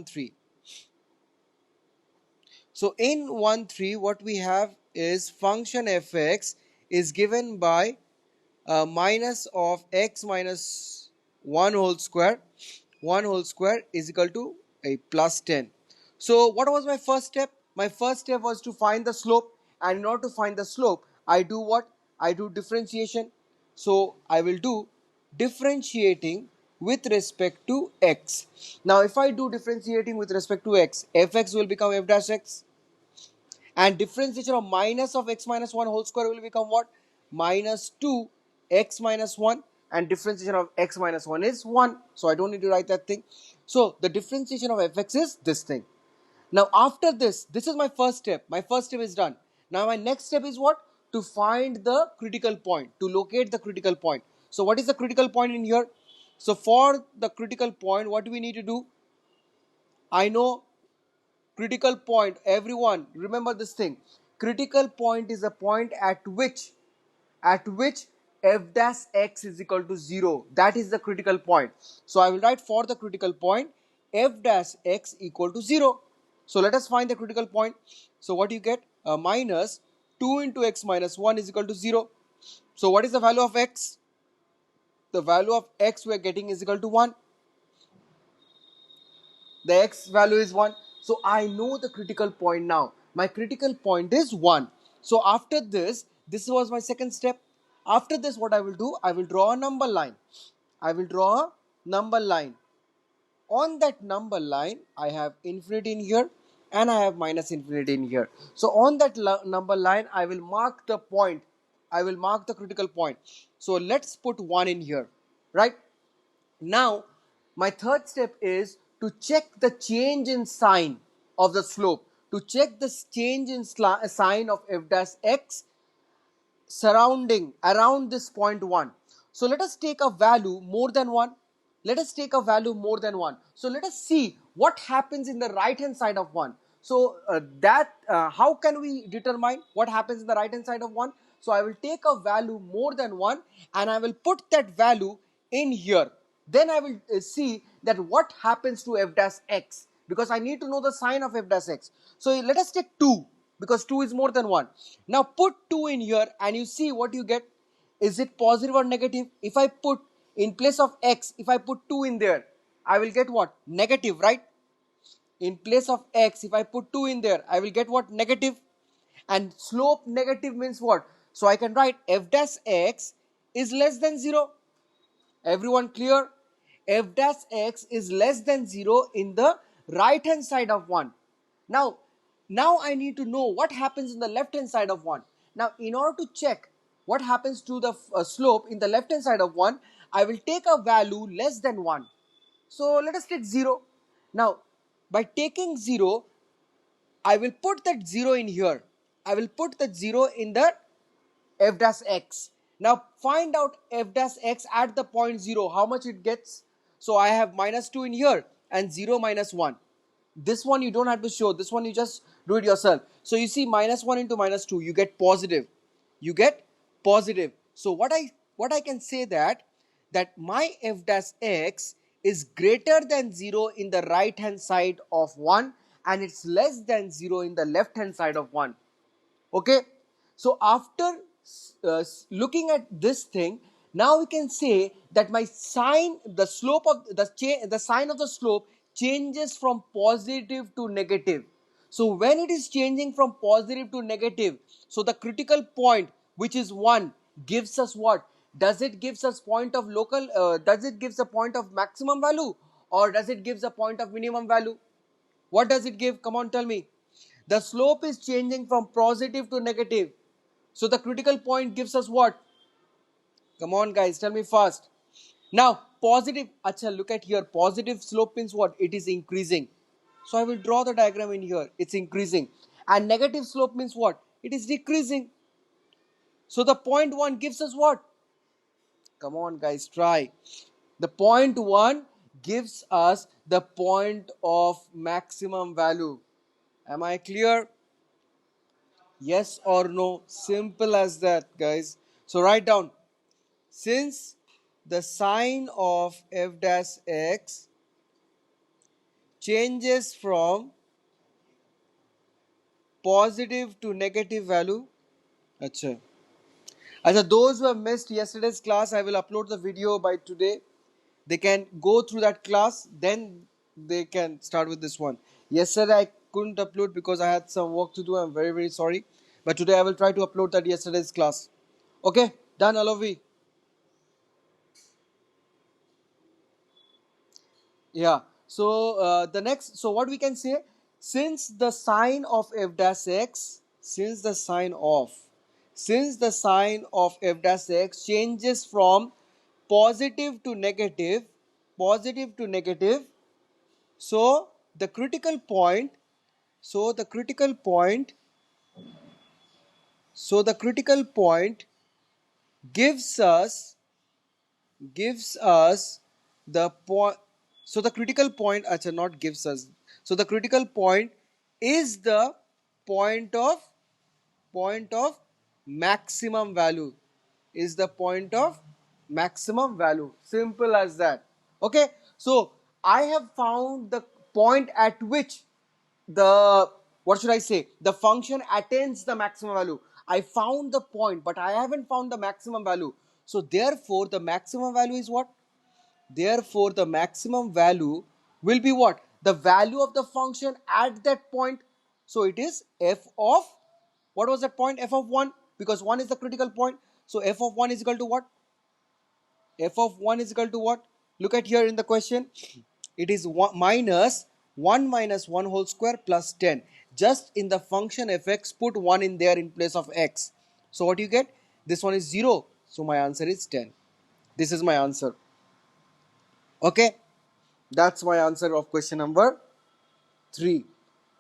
3. So in 1 3 what we have is function fx is given by minus of x minus 1 whole square. 1 whole square is equal to a plus 10. So what was my first step? My first step was to find the slope, and in order to find the slope I do what? I do differentiation. So I will do differentiating with respect to x. Now if I do differentiating with respect to x, fx will become f dash x, and differentiation of minus of x minus 1 whole square will become what? Minus 2 x minus 1, and differentiation of x minus 1 is 1, so I don't need to write that thing. So the differentiation of fx is this thing. Now after this is my first step. My first step is done. Now my next step is what? To find the critical point, to locate the critical point. So what is the critical point in here? So for the critical point, what do we need to do? I know critical point, everyone remember this thing. Critical point is a point at which f dash x is equal to 0. That is the critical point. So I will write for the critical point f dash x equal to 0. So let us find the critical point. So what you get? Minus 2 into x minus 1 is equal to 0. So what is the value of x? The value of x we are getting is equal to 1. The x value is 1. So I know the critical point now. My critical point is 1. So after this was my second step. After this, what I will do? I will draw a number line. I will draw a number line. On that number line, I have infinity in here and I have minus infinity in here. So on that number line, I will mark the point. I will mark the critical point. So let's put 1 in here, right? Now, my third step is to check the change in sign of the slope. To check the change in sign of f dash x surrounding around this point 1. So let us take a value more than 1. Let us take a value more than 1. So let us see what happens in the right hand side of 1. So how can we determine what happens in the right hand side of 1? So I will take a value more than 1 and I will put that value in here. Then I will see that what happens to f dash x, because I need to know the sign of f dash x. So let us take 2, because 2 is more than 1. Now put 2 in here and you see what you get. Is it positive or negative? If I put in place of x, if I put 2 in there, I will get what? Negative, right? In place of x, if I put 2 in there, I will get what? Negative. And slope negative means what? So I can write f dash x is less than 0. Everyone clear? F dash x is less than 0 in the right hand side of 1. Now I need to know what happens in the left hand side of 1. Now in order to check what happens to the slope in the left hand side of 1, I will take a value less than 1. So let us take 0. Now by taking 0, I will put that 0 in here. I will put that 0 in the f dash x. Now find out f dash x at the point 0, how much it gets. So I have minus 2 in here and 0 minus 1. This one you don't have to show, this one you just do it yourself. So you see minus 1 into minus 2, you get positive. You get positive. So what I can say that my f dash x is greater than 0 in the right hand side of 1 and it's less than 0 in the left hand side of 1. Okay, so after looking at this thing, now we can say that my sign, the slope of the sign of the slope changes from positive to negative. So when it is changing from positive to negative, so the critical point, which is 1, gives us what? Does it gives us point of local, does it gives a point of maximum value, or does it gives a point of minimum value? What does it give? Come on, tell me. The slope is changing from positive to negative. So the critical point gives us what? Come on, guys, tell me fast. Now, positive, acha, look at here. Positive slope means what? It is increasing. So I will draw the diagram in here. It's increasing. And negative slope means what? It is decreasing. So the point 1 gives us what? Come on, guys, try. The point 1 gives us the point of maximum value. Am I clear? Yes or no? Simple as that, guys. So write down. Since the sign of f dash x changes from positive to negative value. Acha. As those who have missed yesterday's class, I will upload the video by today. They can go through that class, then they can start with this one. Yesterday I couldn't upload because I had some work to do. I'm very, very sorry. But today I will try to upload that yesterday's class. Okay, done, Alavi. Yeah. So the next, so what we can say, since the sign of f dash x, since the sign of f dash x changes from positive to negative, positive to negative, so the critical point, so the critical point, so the critical point gives us, gives us the point, so the critical point, acha, not gives us, so the critical point is the point of, point of maximum value, is the point of maximum value, simple as that. Okay, so I have found the point at which the, what should I say, the function attains the maximum value. I found the point, but I haven't found the maximum value. So therefore the maximum value is what? Therefore the maximum value will be what? The value of the function at that point. So it is f of, what was that point? F of 1, because 1 is the critical point. So f of 1 is equal to what? F of 1 is equal to what? Look at here in the question. It is 1 minus 1 whole square plus 10. Just in the function fx, put 1 in there in place of x. So what you get? This one is 0. So my answer is 10. This is my answer. Okay. That's my answer of question number 3.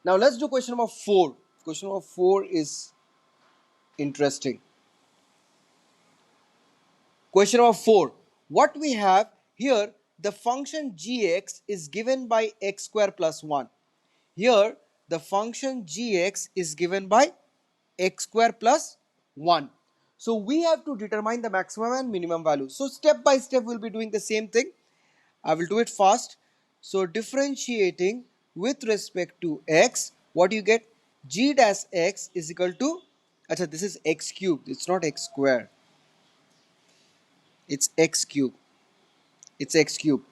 Now let's do question number 4. Question number 4 is interesting. Question number 4. What we have here, the function gx is given by x square plus 1. Here, the function gx is given by x square plus 1. So we have to determine the maximum and minimum value. So step by step we'll be doing the same thing. I will do it fast. So differentiating with respect to x, what you get? G dash x is equal to, acha, this is x cubed, it's not x square. It's x cube. It's x cube.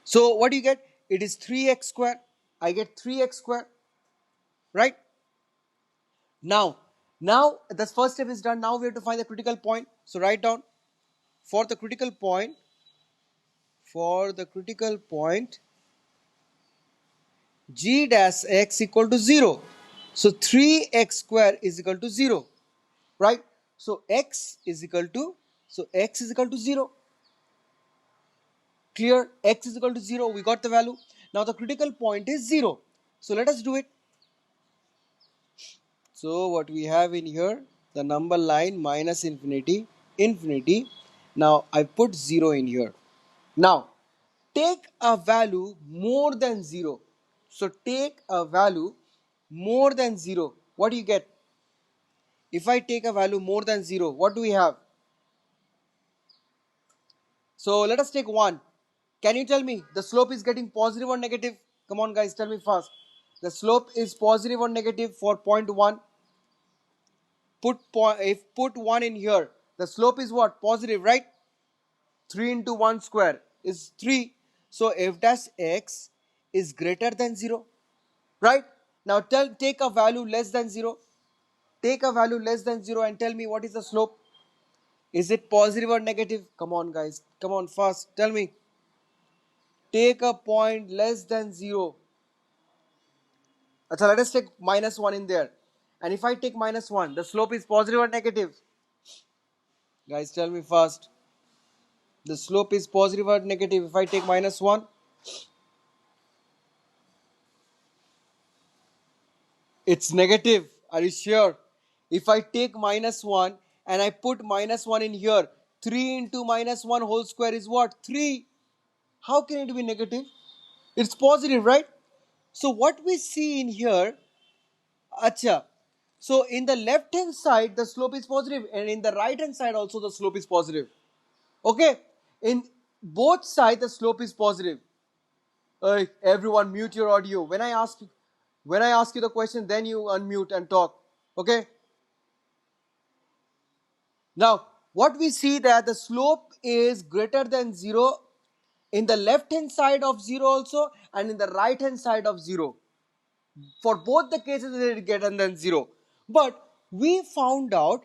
So what do you get? It is 3x square. I get 3x square. Right? Now the first step is done. Now we have to find the critical point. So write down, for the critical point, g dash x equal to 0. So 3x square is equal to 0. Right? So x is equal to, so x is equal to 0. Clear? X is equal to 0. We got the value. Now the critical point is 0. So let us do it. So what we have in here, the number line minus infinity, infinity. Now I put 0 in here. Now take a value more than 0. So take a value more than 0. What do you get? If I take a value more than 0, what do we have? So let us take 1. Can you tell me the slope is getting positive or negative? Come on guys, tell me fast. The slope is positive or negative for point 1? If put 1 in here, the slope is what? Positive, right? 3 into 1 square is 3. So f dash x is greater than 0. Right? Now take a value less than 0. Take a value less than 0 and tell me what is the slope. Is it positive or negative? Come on guys. Come on fast. Tell me. Take a point less than 0. So let us take minus 1 in there. And if I take minus 1, the slope is positive or negative? Guys, tell me fast. The slope is positive or negative if I take minus 1? It's negative. Are you sure? If I take minus 1 and I put minus 1 in here, 3 into minus 1 whole square is what? 3. How can it be negative? It's positive, right? So what we see in here, acha. So in the left hand side, the slope is positive, and in the right hand side also the slope is positive. Okay? In both sides, the slope is positive. Hey, everyone, mute your audio. When I ask you the question, then you unmute and talk. Okay? Now, what we see that the slope is greater than 0 in the left hand side of 0 also and in the right hand side of 0. For both the cases it is greater than 0. But we found out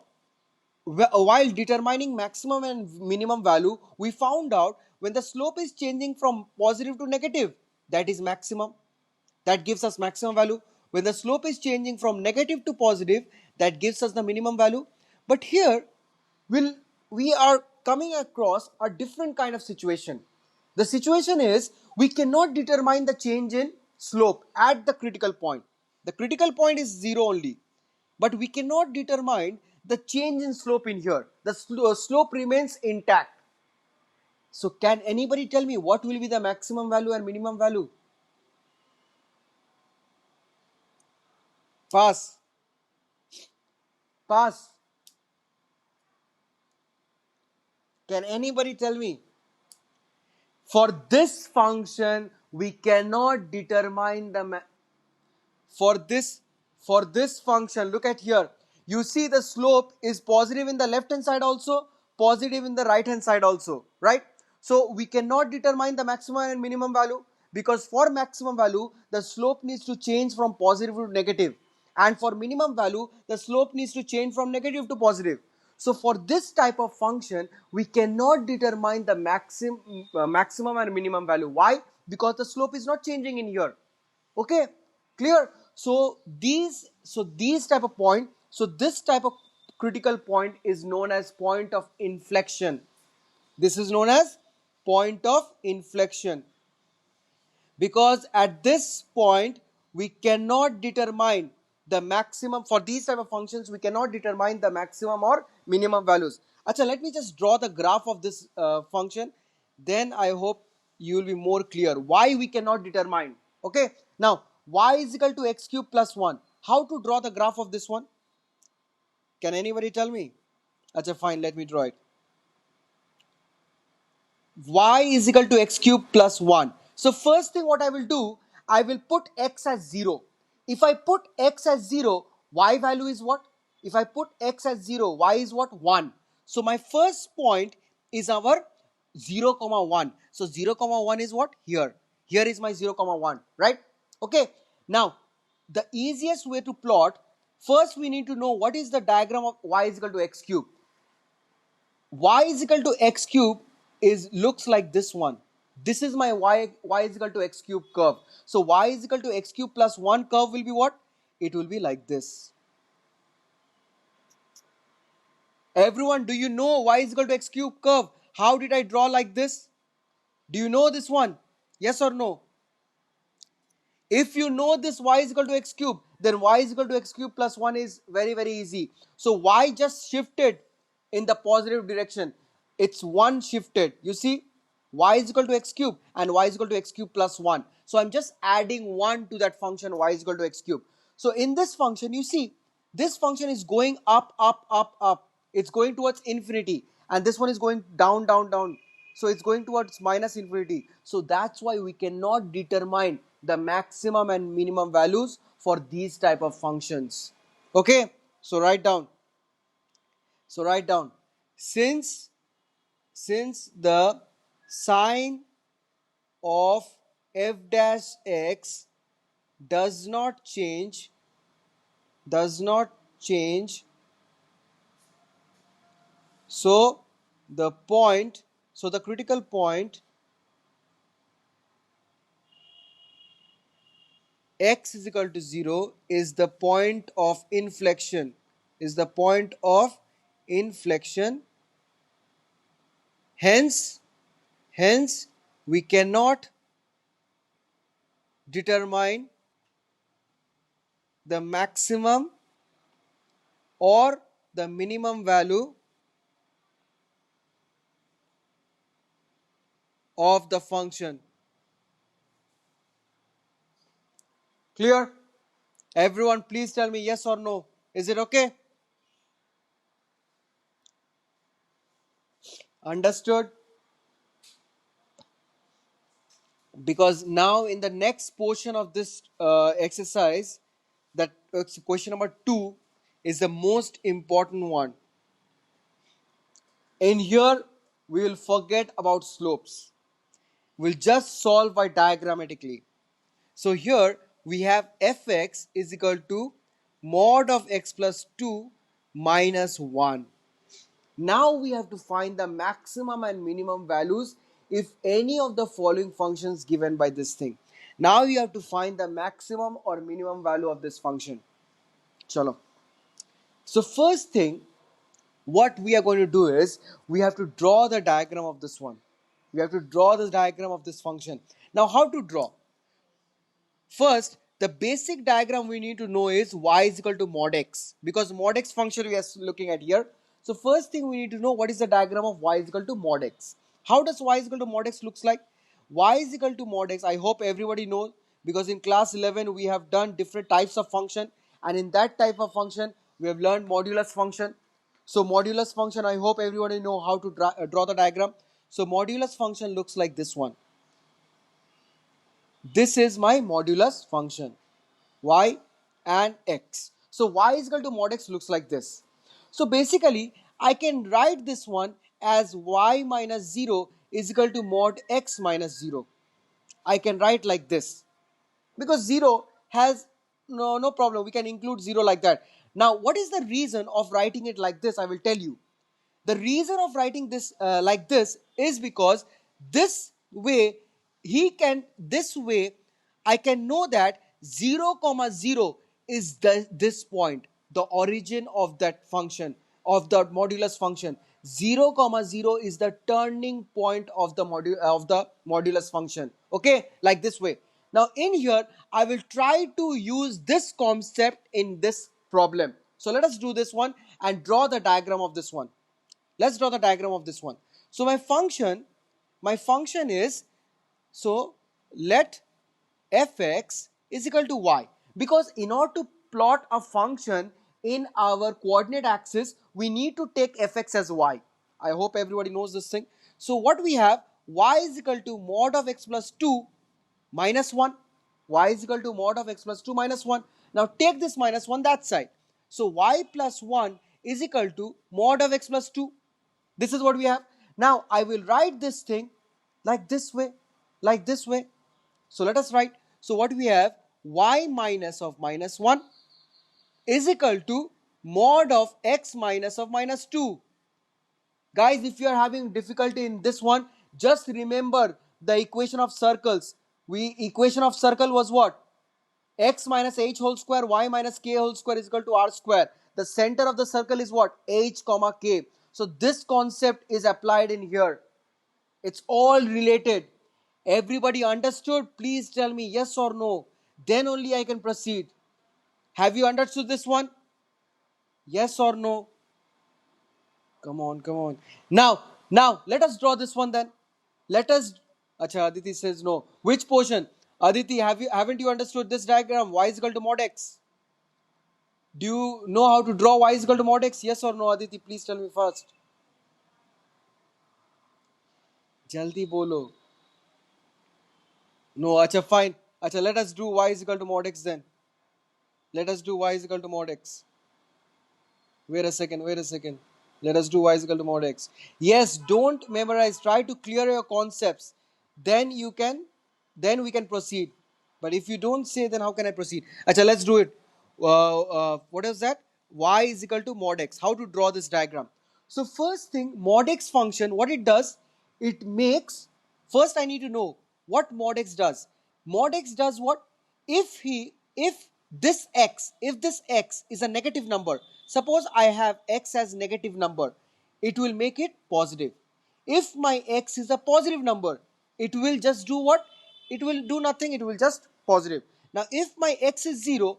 while determining maximum and minimum value, we found out when the slope is changing from positive to negative, that is maximum. That gives us maximum value. When the slope is changing from negative to positive, that gives us the minimum value. But here, will we are coming across a different kind of situation. The situation is we cannot determine the change in slope at the critical point. The critical point is 0 only, but we cannot determine the change in slope in here. The slope remains intact. So can anybody tell me what will be the maximum value and minimum value? Pass. Pass. Can anybody tell me? For this function, we cannot determine the for this for this function. Look at here. You see the slope is positive in the left hand side also, positive in the right hand side also, right? So we cannot determine the maximum and minimum value because for maximum value the slope needs to change from positive to negative, and for minimum value the slope needs to change from negative to positive. So for this type of function we cannot determine the maximum and minimum value. Why? Because the slope is not changing in here. Okay, clear? So these type of point, so this type of critical point is known as point of inflection. This is known as point of inflection because at this point we cannot determine the maximum. For these type of functions we cannot determine the maximum or minimum values. Acha, let me just draw the graph of this function, then I hope you will be more clear why we cannot determine. Okay, now y is equal to x cube plus 1. How to draw the graph of this one? Can anybody tell me? Acha, fine, let me draw it. Y is equal to x cube plus 1. So first thing what I will do, I will put x as 0. If I put x as 0, y value is what? If I put x as 0, y is what? 1. So my first point is our 0 comma 1. So 0 comma 1 is what? Here. Here is my 0 comma 1, right? Okay. Now the easiest way to plot, first we need to know what is the diagram of y is equal to x cube. Y is equal to x cube is looks like this one. This is my y is equal to x cube curve. So y is equal to x cube plus 1 curve will be what? It will be like this. Everyone, do you know y is equal to x cube curve? How did I draw like this? Do you know this one? Yes or no? If you know this y is equal to x cube, then y is equal to x cube plus 1 is very, very easy. So y just shifted in the positive direction. It's 1 shifted. You see, y is equal to x cube and y is equal to x cube plus 1. So I'm just adding 1 to that function y is equal to x cube. So in this function, you see, this function is going up, up, up, up. It's going towards infinity. And this one is going down, down, down. So it's going towards minus infinity. So that's why we cannot determine the maximum and minimum values for these type of functions. Okay, so write down. Since the sign of f dash x does not change, does not change, so the point, so the critical point x is equal to 0 is the point of inflection, is the point of inflection. Hence we cannot determine the maximum or the minimum value of the function. Clear? Everyone, please tell me yes or no. Is it okay? Understood? because now in the next portion of this exercise, that question number 2 is the most important one. In here, we will forget about slopes. We'll just solve by diagrammatically. So here we have fx is equal to mod of x plus 2 minus 1. Now we have to find the maximum and minimum values if any of the following functions given by this thing. Now you have to find the maximum or minimum value of this function. Chalo. So first thing, what we are going to do is we have to draw the diagram of this one. We have to draw the diagram of this function. Now how to draw? First, the basic diagram we need to know is y is equal to mod x, because mod x function we are looking at here. So first thing we need to know what is the diagram of y is equal to mod x. How does y is equal to mod x looks like? Y is equal to mod x, I hope everybody knows, because in class 11 we have done different types of function, and in that type of function we have learned modulus function. So modulus function, I hope everybody know how to draw the diagram. So modulus function looks like this one. This is my modulus function, y and x. So y is equal to mod x looks like this. So basically, I can write this one as y minus 0 is equal to mod x minus 0. I can write like this, because 0 has no problem. We can include 0 like that. Now, what is the reason of writing it like this? I will tell you. The reason of writing this like this is because this way this way I can know that 0 comma 0 is this point, the origin of that function, of the modulus function. 0 comma 0 is the turning point of the modulus function. Okay, like this way. Now in here I will try to use this concept in this problem. So let us do this one and draw the diagram of this one. Let's draw the diagram of this one. So my function is, so let fx is equal to y, because in order to plot a function in our coordinate axis, we need to take fx as y. I hope everybody knows this thing. So what we have, y is equal to mod of x plus 2 minus 1. Y is equal to mod of x plus 2 minus 1. Now take this minus 1 that side. So y plus 1 is equal to mod of x plus 2. This is what we have. Now I will write this thing like this way, like this way. So let us write. So what we have, y minus of minus 1 is equal to mod of x minus of minus 2. Guys, if you are having difficulty in this one, just remember the equation of circles. Equation of circle was what? X minus h whole square, y minus k whole square is equal to r square. The center of the circle is what? H comma k. So this concept is applied in here. It's all related. Everybody understood? Please tell me yes or no. Then only I can proceed. Have you understood this one? Yes or no? Come on, come on. Now, let us draw this one then. Let us. Acha, Aditi says no. Which portion? Aditi, haven't you understood this diagram? Y is equal to mod x. Do you know how to draw y is equal to mod x? Yes or no, Aditi? Please tell me first. Jaldi bolo. No, acha, fine. Acha, let us do y is equal to mod x then. Let us do y is equal to mod x. Wait a second. Let us do y is equal to mod x. Yes, don't memorize. Try to clear your concepts. Then we can proceed. But if you don't say, then how can I proceed? Acha, let's do it. What is that? Y is equal to mod x. How to draw this diagram? So first thing, mod x function, what it does, it makes, first I need to know what mod x does. Mod x does what? If this x is a negative number, suppose I have x as negative number, it will make it positive. If my x is a positive number, it will just do what? It will do nothing, it will just positive. Now if my x is 0,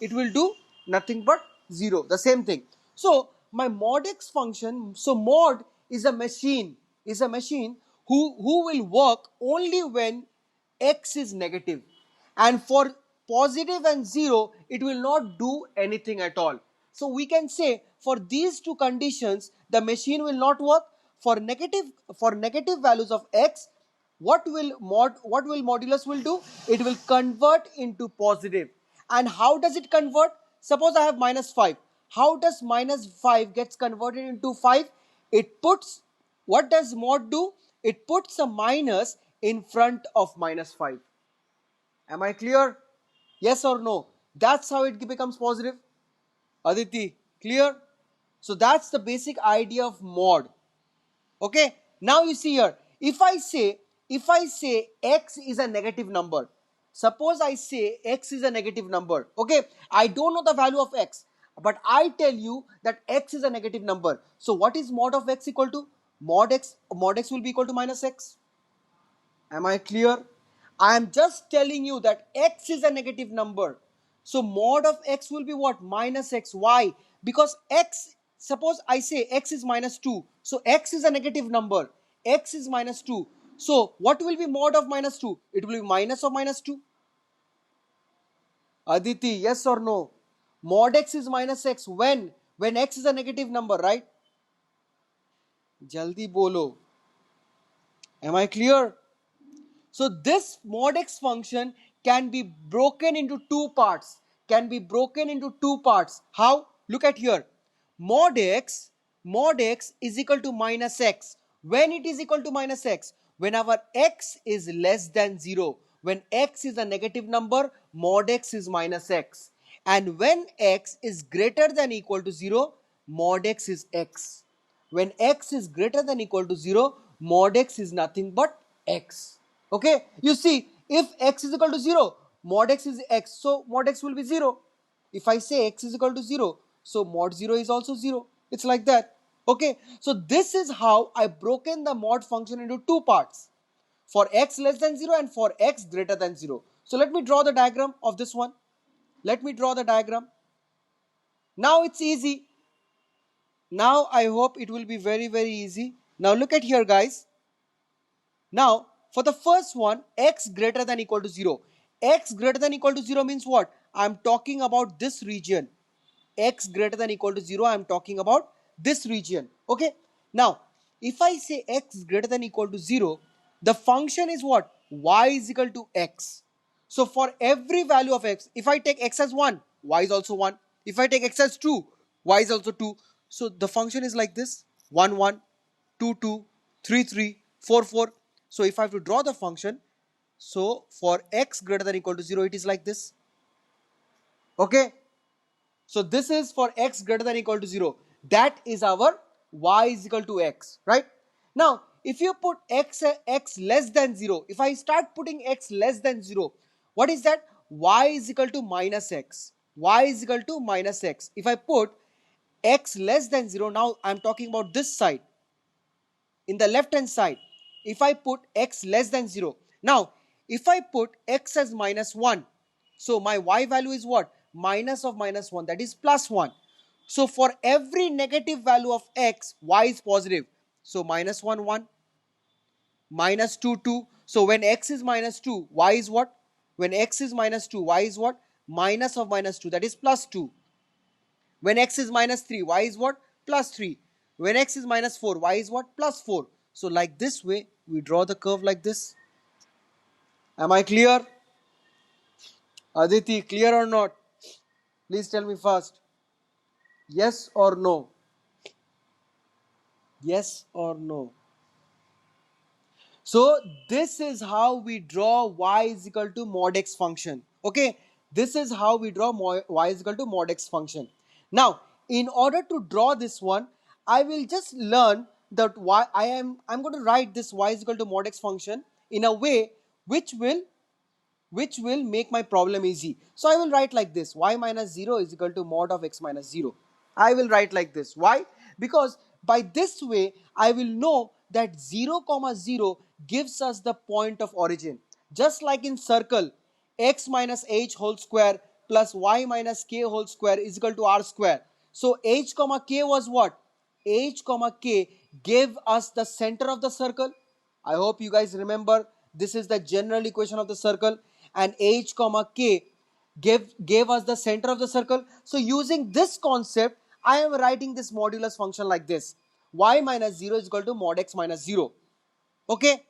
it will do nothing but 0, the same thing. So my mod x function, so mod is a machine who will work only when x is negative, and for positive and 0 it will not do anything at all. So we can say for these two conditions the machine will not work. For negative values of x, what will modulus will do? It will convert into positive. And how does it convert? Suppose I have minus 5. How does minus 5 gets converted into 5? It puts, what does mod do? It puts a minus in front of minus 5. Am I clear? Yes or no? That's how it becomes positive. Aditi, clear? So that's the basic idea of mod. Okay, now you see here, if I say x is a negative number, suppose I say x is a negative number. Okay, I don't know the value of x, but I tell you that x is a negative number. So what is mod of x equal to? Mod x will be equal to minus x. Am I clear? I am just telling you that x is a negative number. So mod of x will be what? Minus x. Why? Because x, suppose I say x is minus 2. So x is a negative number. X is minus 2. So what will be mod of minus 2? It will be minus of minus 2. Aditi, yes or no? Mod x is minus x. When? When x is a negative number, right? Jaldi bolo. Am I clear? So this mod x function can be broken into two parts. Can be broken into two parts. How? Look at here. Mod x, mod x is equal to minus x. When it is equal to minus x? Whenever x is less than 0. When x is a negative number, mod x is minus x. And when x is greater than equal to 0, mod x is x. When x is greater than equal to 0, mod x is nothing but x. Okay, you see, if x is equal to 0, mod x is x, so mod x will be 0. If I say x is equal to 0, so mod 0 is also 0. It's like that. Okay, so this is how I broken the mod function into two parts, for x less than 0 and for x greater than 0. So let me draw the diagram of this one. Let me draw the diagram. Now it's easy. Now I hope it will be very, very easy. Now look at here, guys. Now, for the first one, x greater than equal to 0. X greater than equal to 0 means what? I am talking about this region. X greater than equal to 0, I am talking about this region. Okay. Now, if I say x greater than equal to 0, the function is what? Y is equal to x. So for every value of x, if I take x as 1, y is also 1. If I take x as 2, y is also 2. So the function is like this: 1, 1, 2, 2, 3, 3, 4, 4. So if I have to draw the function, so for x greater than equal to 0, it is like this. Okay. So this is for x greater than equal to 0. That is our y is equal to x, right? Now, if you put x less than 0, if I start putting x less than 0, what is that? Y is equal to minus x. Y is equal to minus x. If I put x less than 0, now I am talking about this side. In the left hand side, if I put x less than 0, now if I put x as minus 1, so my y value is what? Minus of minus 1, that is plus 1. So for every negative value of x, y is positive. So minus 1, 1, minus 2, 2. So when x is minus 2, y is what? When x is minus 2, y is what? Minus of minus 2, that is plus 2. When x is minus 3, y is what? Plus 3. When x is minus 4, y is what? Plus 4. So like this way, we draw the curve like this. Am I clear? Aditi, clear or not? Please tell me first. Yes or no? Yes or no? So this is how we draw y is equal to mod x function. Okay, this is how we draw y is equal to mod x function. Now, in order to draw this one, I will just learn that I'm going to write this y is equal to mod x function in a way which will make my problem easy. So I will write like this: y minus 0 is equal to mod of x minus 0. I will write like this. Why? Because by this way, I will know that 0, comma 0 gives us the point of origin. Just like in circle, x minus h whole square plus y minus k whole square is equal to r square. So h comma k was what? H comma k gave us the center of the circle. I hope you guys remember, this is the general equation of the circle, and h comma k gave us the center of the circle. So using this concept, I am writing this modulus function like this: y minus 0 is equal to mod x minus 0. Okay.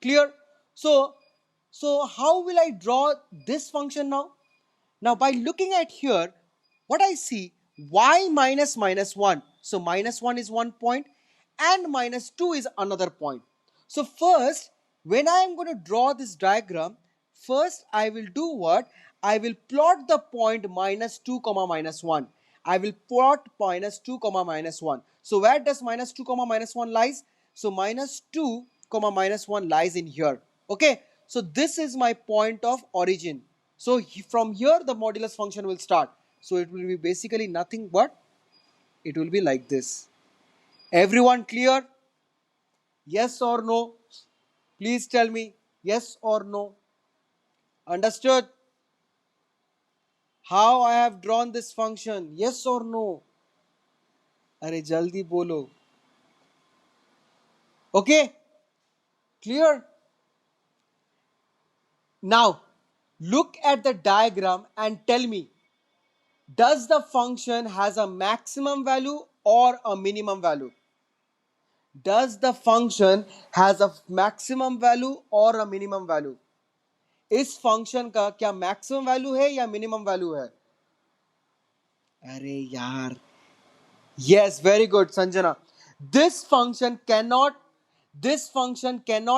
Clear? So how will I draw this function now? Now by looking at here, what I see, y minus minus 1. So minus 1 is one point and minus 2 is another point. So first, when I am going to draw this diagram, first I will do what? I will plot the point minus 2 comma minus 1. I will plot minus 2 comma minus 1. So where does minus 2 comma minus 1 lies? So minus 2 comma minus 1 lies in here. Okay, so this is my point of origin. So from here the modulus function will start. So it will be basically nothing but it will be like this. Everyone clear? Yes or no? Please tell me yes or no. Understood? How I have drawn this function? Yes or no? अरे जल्दी बोलो. Okay? Clear? Now, look at the diagram and tell me, does the function has a maximum value or a minimum value? Does the function has a maximum value or a minimum value? इस function का क्या maximum value है या minimum value है? अरे यार, yes, very good, Sanjana. This function cannot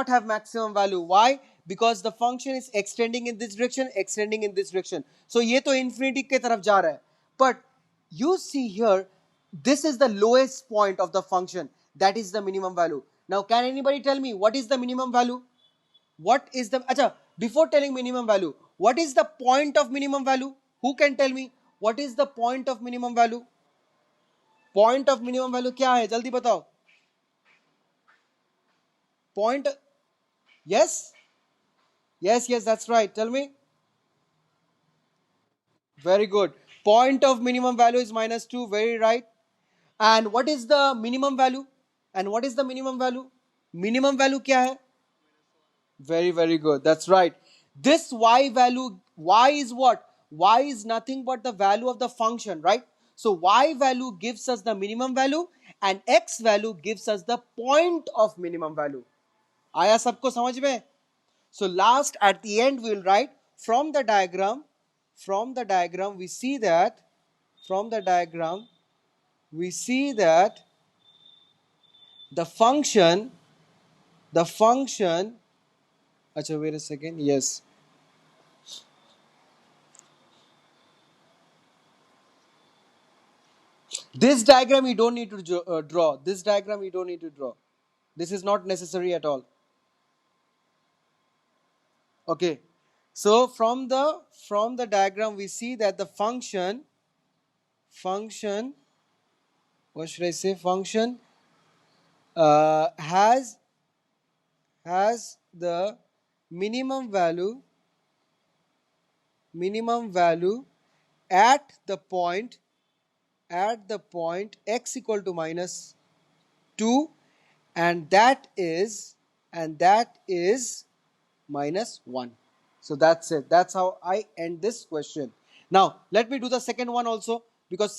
have maximum value. Why? Because the function is extending in this direction, extending in this direction. So ये तो infinity के तरफ जा रहा है. But you see here, this is the lowest point of the function. That is the minimum value. Now, can anybody tell me what is the minimum value? What is the acha, before telling minimum value, what is the point of minimum value? Who can tell me what is the point of minimum value? Point of minimum value क्या है? जल्दी बताओ. Point. Yes, yes, that's right. Tell me. Very good. Point of minimum value is minus 2. Very right. And what is the minimum value? And what is the minimum value? Minimum value क्या है? Very good. That's right. This y value, y is what? Y is nothing but the value of the function, right? So y value gives us the minimum value and x value gives us the point of minimum value. आया सबको समझ में? So last at the end we will write from the diagram we see that the function acha, wait a second. Yes, this diagram you don't need to draw. This diagram you don't need to draw. This is not necessary at all. Okay, so from the diagram we see that the function what should I say, function has the minimum value at the point x equal to minus 2, and that is minus 1. So that's it. That's how I end this question. Now let me do the second one also, because